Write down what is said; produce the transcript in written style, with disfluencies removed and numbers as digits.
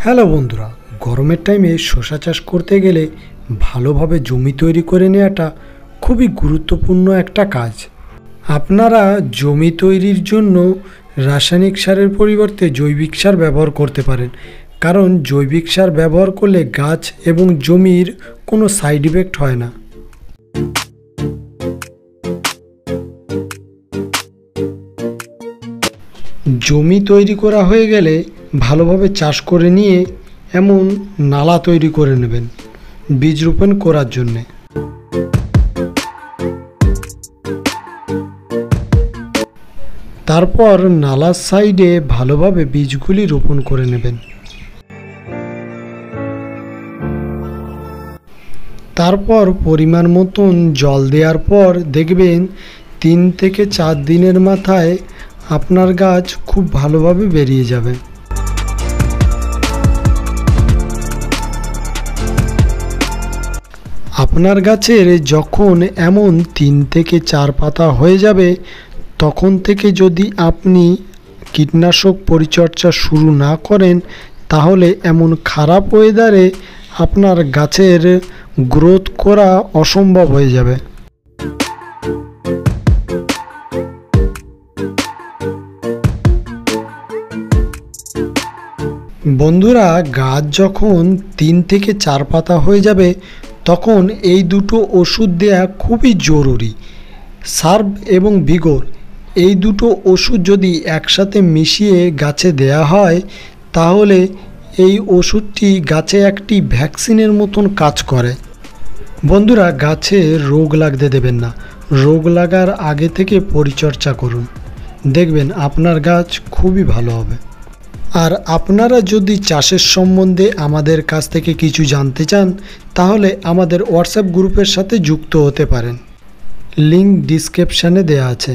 Hello বন্ধুরা, গরমের টাইমে শসা চাষ করতে গেলে ভালোভাবে জমি তৈরি করে নেওয়াটা খুবই গুরুত্বপূর্ণ একটা কাজ। আপনারা জমি তৈরির জন্য রাসায়নিক সারের পরিবর্তে জৈবিক সার ব্যবহার করতে পারেন, কারণ জৈবিক সার ব্যবহার করলে গাছ এবং জমির কোনো সাইড ইফেক্ট হয় না। জমি তৈরি করা হয়ে গেলে ভালোভাবে চাষ করে নিয়ে এমন নালা তৈরি করে নেবেন বীজ রোপণ করার জন্যে। তারপর নালার সাইডে ভালোভাবে বীজগুলি রোপণ করে নেবেন। তারপর পরিমাণ মতন জল দেওয়ার পর দেখবেন 3 থেকে 4 দিনের মাথায় আপনার গাছ খুব ভালোভাবে বেরিয়ে যাবে। আপনার গাছের যখন এমন 3 থেকে 4 পাতা হয়ে যাবে, তখন থেকে যদি আপনি কীটনাশক পরিচর্যা শুরু না করেন, তাহলে এমন খারাপ ওয়েদারে আপনার গাছের গ্রোথ করা অসম্ভব হয়ে যাবে। বন্ধুরা, গাছ যখন 3 থেকে 4 পাতা হয়ে যাবে, তখন এই দুটো ওষুধ দেওয়া খুবই জরুরি। সার্ভ এবং ভিগর, এই দুটো ওষুধ যদি একসাথে মিশিয়ে গাছে দেয়া হয়, তাহলে এই ওষুধটি গাছে একটি ভ্যাকসিনের মতন কাজ করে। বন্ধুরা, গাছে রোগ লাগতে দেবেন না। রোগ লাগার আগে থেকে পরিচর্যা করুন, দেখবেন আপনার গাছ খুবই ভালো হবে। আর আপনারা যদি চাষের সম্বন্ধে আমাদের কাছ থেকে কিছু জানতে চান, তাহলে আমাদের হোয়াটসঅ্যাপ গ্রুপের সাথে যুক্ত হতে পারেন। লিংক ডিসক্রিপশানে দেওয়া আছে।